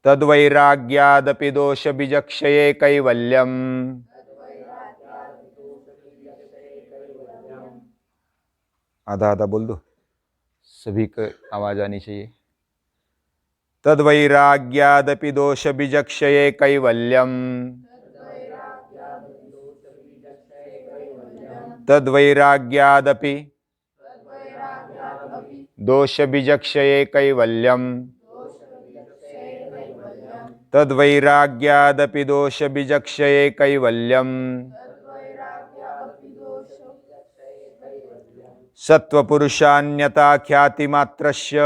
तद्वैराग्यादपि दोषबीजक्षये कैवल्यम्। आधा आधा बोल दो, सभी को आवाज आनी चाहिए। तद्वैराग्यादपि दोषबीजक्षये कैवल्यम्। तद्वैराग्यादपि दोषबीजक्षये कैवल्यम्। तद्वैराग्यादपि दोषबीजक्षये कैवल्यम्। सत्वपुरुषान्यता ख्यातिमात्रस्य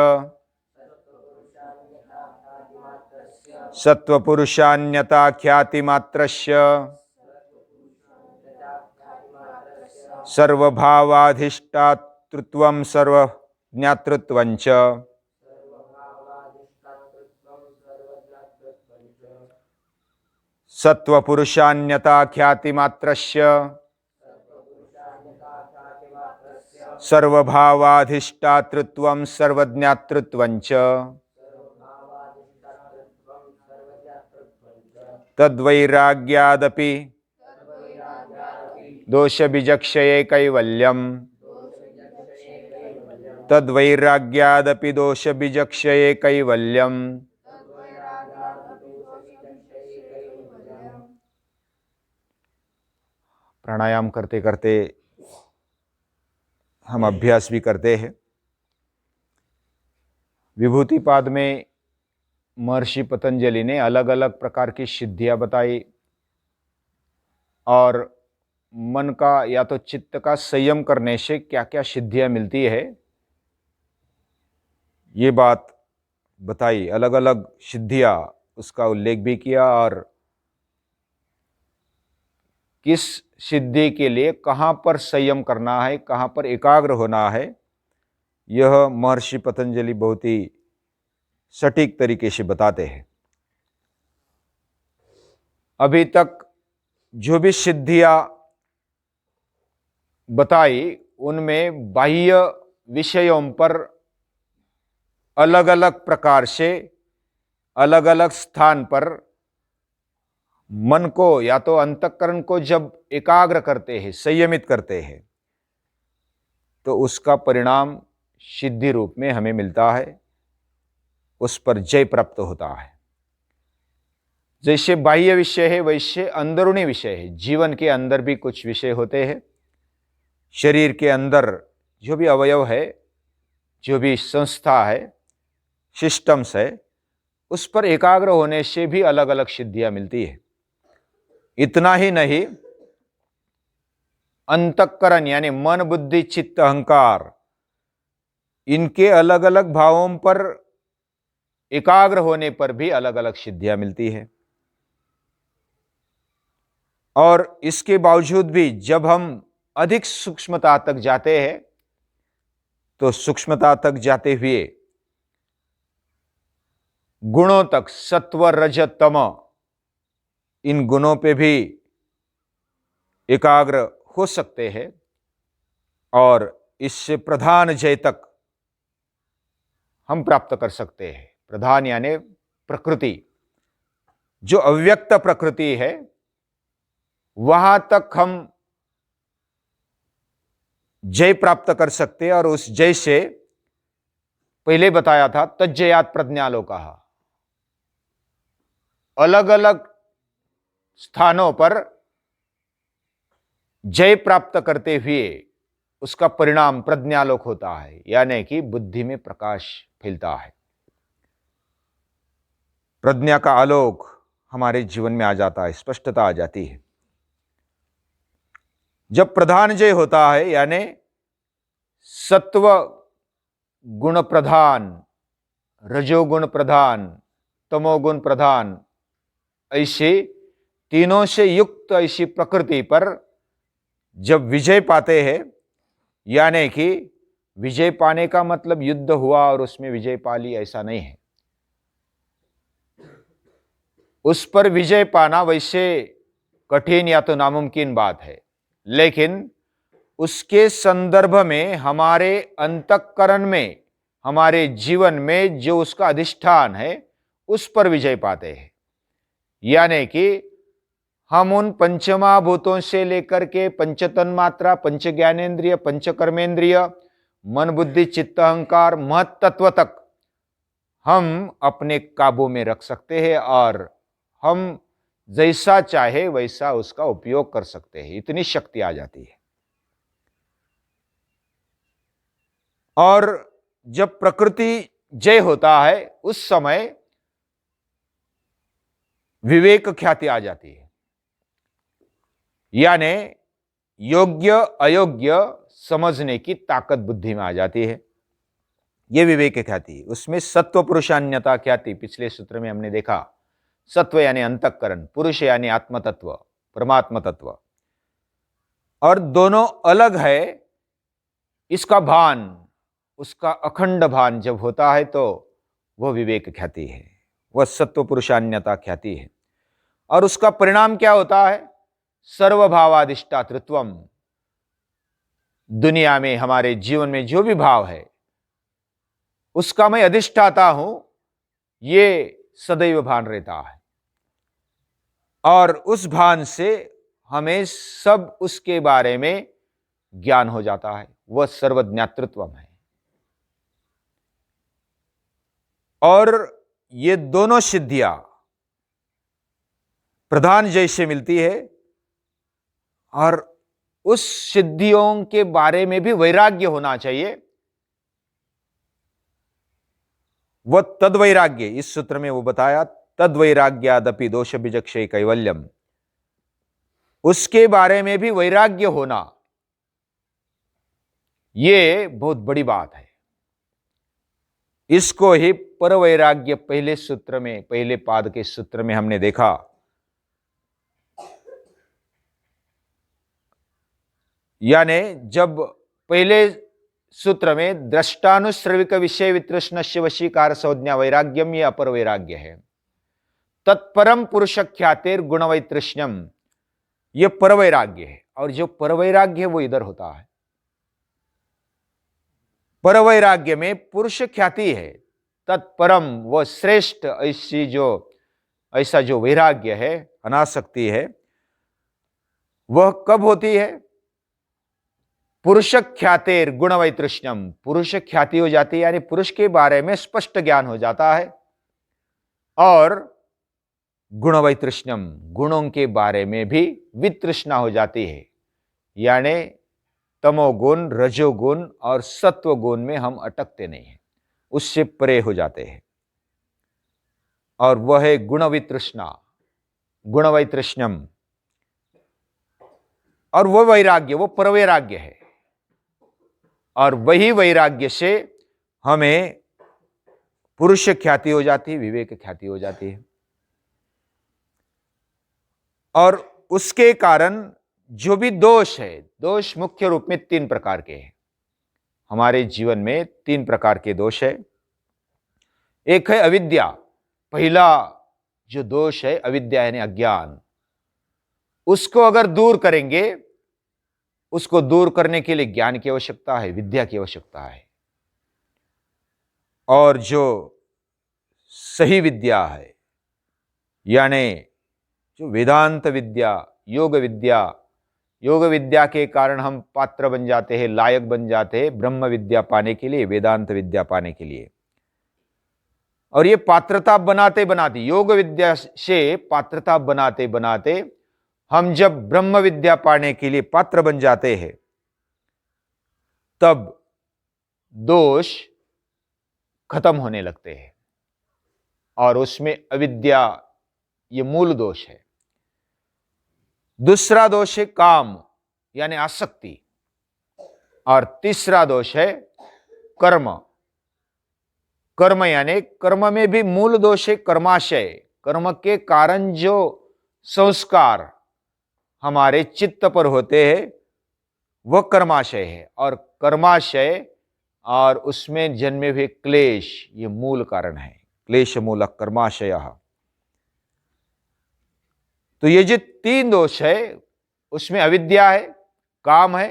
सत्वपुरुषान्यता ख्यातिमात्रस्य सर्वभावाधिष्ठातृत्वं सर्वज्ञातृत्वं च। सत्वपुरुषान्यता ख्यातिमात्रस्य सर्वभावाधिष्ठातृत्वं सर्वज्ञातृत्वं च। तद्वैराग्यादपि दोषबीजक्षये कैवल्यम्। तद्वैराग्यादपि दोषबीजक्षये कैवल्यम्। प्राणायाम करते करते हम अभ्यास भी करते हैं। विभूतिपाद में महर्षि पतंजलि ने अलग अलग प्रकार की सिद्धियां बताई और मन का या तो चित्त का संयम करने से क्या क्या सिद्धियां मिलती है, ये बात बताई। अलग अलग सिद्धियां, उसका उल्लेख भी किया और किस सिद्धि के लिए कहाँ पर संयम करना है, कहाँ पर एकाग्र होना है, यह महर्षि पतंजलि बहुत ही सटीक तरीके से बताते हैं। अभी तक जो भी सिद्धियां बताई उनमें बाह्य विषयों पर अलग अलग प्रकार से अलग अलग स्थान पर मन को या तो अंतःकरण को जब एकाग्र करते हैं, संयमित करते हैं, तो उसका परिणाम सिद्धि रूप में हमें मिलता है, उस पर जय प्राप्त होता है। जैसे बाह्य विषय है वैसे अंदरूनी विषय है। जीवन के अंदर भी कुछ विषय होते हैं। शरीर के अंदर जो भी अवयव है, जो भी संस्था है, सिस्टम्स है, उस पर एकाग्र होने से भी अलग अलग सिद्धियां मिलती है। इतना ही नहीं, अंतःकरण यानी मन, बुद्धि, चित्त, अहंकार, इनके अलग अलग भावों पर एकाग्र होने पर भी अलग अलग सिद्धियां मिलती है। और इसके बावजूद भी जब हम अधिक सूक्ष्मता तक जाते हैं, तो सूक्ष्मता तक जाते हुए गुणों तक, सत्व, रज, तम, इन गुणों पे भी एकाग्र हो सकते हैं और इससे प्रधान जय तक हम प्राप्त कर सकते हैं। प्रधान यानी प्रकृति, जो अव्यक्त प्रकृति है, वहां तक हम जय प्राप्त कर सकते हैं। और उस जय से पहले बताया था तज्जयात प्रज्ञालोका, अलग अलग स्थानों पर जय प्राप्त करते हुए उसका परिणाम प्रज्ञालोक होता है, यानी कि बुद्धि में प्रकाश फैलता है। प्रज्ञा का आलोक हमारे जीवन में आ जाता है, स्पष्टता आ जाती है। जब प्रधान जय होता है, यानी सत्व गुण प्रधान, रजोगुण प्रधान, तमोगुण प्रधान, ऐसे तीनों से युक्त ऐसी प्रकृति पर जब विजय पाते हैं, यानी कि विजय पाने का मतलब युद्ध हुआ और उसमें विजय पा ली, ऐसा नहीं है। उस पर विजय पाना वैसे कठिन या तो नामुमकिन बात है, लेकिन उसके संदर्भ में हमारे अंतःकरण में, हमारे जीवन में जो उसका अधिष्ठान है उस पर विजय पाते हैं। यानी कि हम उन पंचमहाभूतों से लेकर के पंच तन्मात्रा, पंच ज्ञानेन्द्रिय, पंच कर्मेंद्रिय, मन बुद्धि चित्त अहंकार महत तत्व तक हम अपने काबू में रख सकते हैं और हम जैसा चाहे वैसा उसका उपयोग कर सकते हैं। इतनी शक्ति आ जाती है। और जब प्रकृति जय होता है उस समय विवेक ख्याति आ जाती है, यानी योग्य अयोग्य समझने की ताकत बुद्धि में आ जाती है। यह विवेक ख्याति। उसमें सत्व पुरुषान्यता ख्याति पिछले सूत्र में हमने देखा। सत्व यानी अंतःकरण, पुरुष यानी आत्म तत्व, परमात्मा तत्व, और दोनों अलग है। इसका भान, उसका अखंड भान जब होता है तो वह विवेक ख्याति है, वह सत्व पुरुषान्यता ख्याति है। और उसका परिणाम क्या होता है? सर्वभावाधिष्ठातृत्वम। दुनिया में, हमारे जीवन में जो भी भाव है उसका मैं अधिष्ठाता हूं, ये सदैव भान रहता है। और उस भान से हमें सब उसके बारे में ज्ञान हो जाता है। वह सर्वज्ञातृत्वम है। और ये दोनों सिद्धियां प्रधान जैसे मिलती है, और उस सिद्धियों के बारे में भी वैराग्य होना चाहिए। वह तद्वैराग्य, इस सूत्र में वो बताया, तद्वैराग्यादपि दोष विचक्षे कैवल्यम। उसके बारे में भी वैराग्य होना, यह बहुत बड़ी बात है। इसको ही परवैराग्य पहले सूत्र में, पहले पाद के सूत्र में हमने देखा। यानी जब पहले सूत्र में दृष्टानुश्रविक विषय वितृष्णस्य वशीकार संज्ञा वैराग्यम, यह अपर वैराग्य है। तत्परम पुरुष ख्यातिर गुण वैतृष्ण्यम, यह परवैराग्य है। और जो परवैराग्य है वो इधर होता है। परवैराग्य में पुरुष ख्याति है, तत्परम वह श्रेष्ठ, ऐसा जो वैराग्य है, अनासक्ति है, वह कब होती है? पुरुष ख्यातेर गुण वैतृष्ण्यम, पुरुष ख्याति हो जाती है, यानी पुरुष के बारे में स्पष्ट ज्ञान हो जाता है। और गुण वैतृष्ण्यम, गुणों के बारे में भी वितृष्णा हो जाती है, यानी तमोगुण, रजोगुण और सत्वगुण में हम अटकते नहीं हैं, उससे परे हो जाते हैं। और वह है गुण वितृष्णा, गुण वैतृष्ण्यम। और वह वैराग्य, वो परवैराग्य है। और वही वैराग्य से हमें पुरुष ख्याति हो जाती है, विवेक ख्याति हो जाती है। और उसके कारण जो भी दोष है, दोष मुख्य रूप में 3 प्रकार के हैं। हमारे जीवन में 3 प्रकार के दोष है। एक है अविद्या। पहला जो दोष है अविद्या यानी अज्ञान, उसको अगर दूर करेंगे, उसको दूर करने के लिए ज्ञान की आवश्यकता है, विद्या की आवश्यकता है। और जो सही विद्या है, यानी जो वेदांत विद्या, योग विद्या, योग विद्या के कारण हम पात्र बन जाते हैं, लायक बन जाते हैं ब्रह्म विद्या पाने के लिए, वेदांत विद्या पाने के लिए। और ये पात्रता बनाते बनाते, योग विद्या से पात्रता बनाते बनाते हम जब ब्रह्म विद्या पाने के लिए पात्र बन जाते हैं, तब दोष खत्म होने लगते हैं। और उसमें अविद्या ये मूल दोष है। दूसरा दोष है काम यानी आसक्ति। और तीसरा दोष है कर्म। कर्म यानी कर्म में भी मूल दोष है कर्माशय। कर्म के कारण जो संस्कार हमारे चित्त पर होते हैं वह कर्माशय है। और कर्माशय और उसमें जन्मे हुए क्लेश ये मूल कारण है। क्लेश मूलक कर्माशय। तो ये जो 3 दोष है उसमें अविद्या है, काम है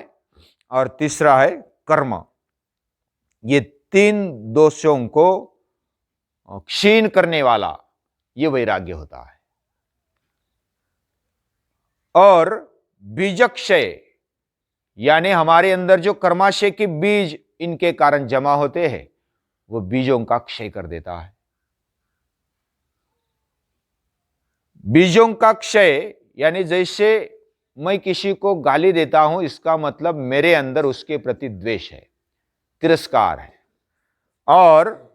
और तीसरा है कर्म। ये तीन दोषों को क्षीण करने वाला ये वैराग्य होता है। और बीजक्षय यानी हमारे अंदर जो कर्माशय के बीज इनके कारण जमा होते हैं, वो बीजों का क्षय कर देता है। बीजों का क्षय यानी जैसे मैं किसी को गाली देता हूं, इसका मतलब मेरे अंदर उसके प्रति द्वेष है, तिरस्कार है। और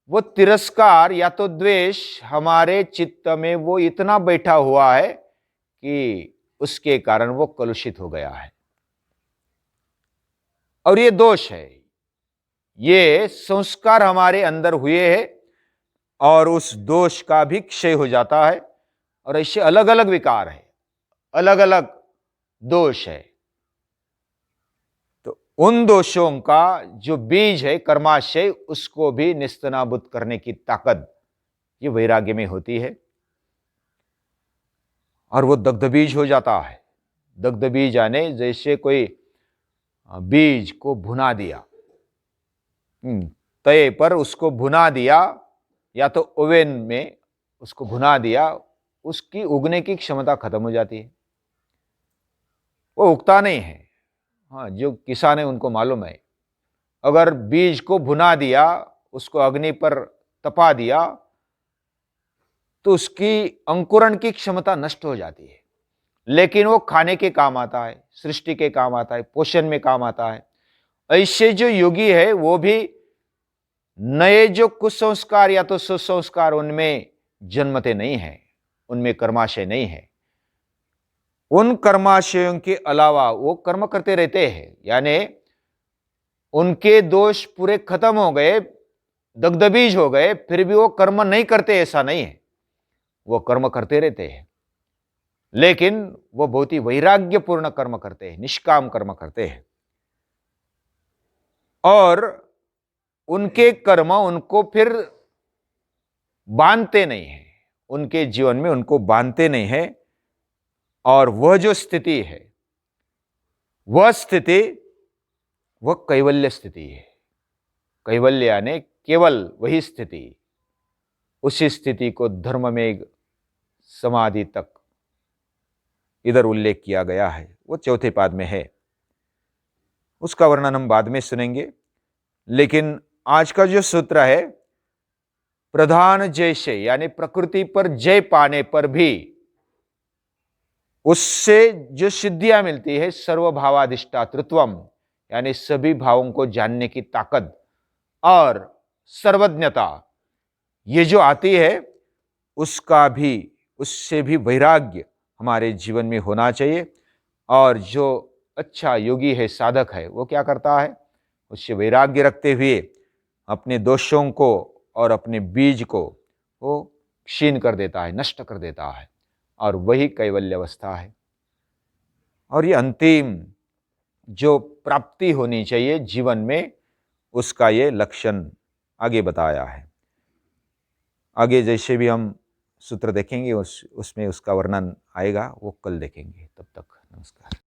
वो तिरस्कार या तो द्वेष हमारे चित्त में वो इतना बैठा हुआ है कि उसके कारण वो कलुषित हो गया है। और ये दोष है, ये संस्कार हमारे अंदर हुए हैं और उस दोष का भी क्षय हो जाता है। और ऐसे अलग अलग विकार है, अलग अलग दोष है। तो उन दोषों का जो बीज है कर्माशय, उसको भी निस्तनाबूद करने की ताकत ये वैराग्य में होती है। और वो दग्ध बीज हो जाता है। दग्ध बीज यानी जैसे कोई बीज को भुना दिया, तवे पर उसको भुना दिया या तो ओवन में उसको भुना दिया, उसकी उगने की क्षमता खत्म हो जाती है, वो उगता नहीं है। हाँ, जो किसान है उनको मालूम है, अगर बीज को भुना दिया, उसको अग्नि पर तपा दिया, तो उसकी अंकुरण की क्षमता नष्ट हो जाती है। लेकिन वो खाने के काम आता है, सृष्टि के काम आता है, पोषण में काम आता है। ऐसे जो योगी है वो भी नए जो कुसंस्कार या तो सुसंस्कार उनमें जन्मते नहीं है, उनमें कर्माशय नहीं है। उन कर्माशयों के अलावा वो कर्म करते रहते हैं, यानी उनके दोष पूरे खत्म हो गए, दग्धबीज हो गए, फिर भी वो कर्म नहीं करते ऐसा नहीं है, वो कर्म करते रहते हैं। लेकिन वो बहुत ही वैराग्यपूर्ण कर्म करते हैं, निष्काम कर्म करते हैं। और उनके कर्म उनको फिर बांधते नहीं है, उनके जीवन में उनको बांधते नहीं है। और वह जो स्थिति है, वह स्थिति वह कैवल्य स्थिति है। कैवल्य यानी केवल वही स्थिति, उसी स्थिति को धर्म में समाधि तक इधर उल्लेख किया गया है, वो चौथे पाद में है। उसका वर्णन हम बाद में सुनेंगे। लेकिन आज का जो सूत्र है, प्रधान जय से यानी प्रकृति पर जय पाने पर भी उससे जो सिद्धियां मिलती है, सर्वभावाधिष्ठातृत्वम यानी सभी भावों को जानने की ताकत और सर्वज्ञता, ये जो आती है, उसका भी, उससे भी वैराग्य हमारे जीवन में होना चाहिए। और जो अच्छा योगी है, साधक है, वो क्या करता है, उससे वैराग्य रखते हुए अपने दोषों को और अपने बीज को वो क्षीण कर देता है, नष्ट कर देता है, और वही कैवल्य अवस्था है। और ये अंतिम जो प्राप्ति होनी चाहिए जीवन में, उसका ये लक्षण आगे बताया है। आगे जैसे भी हम सूत्र देखेंगे उसमें उसका वर्णन आएगा, वो कल देखेंगे। तब तक नमस्कार।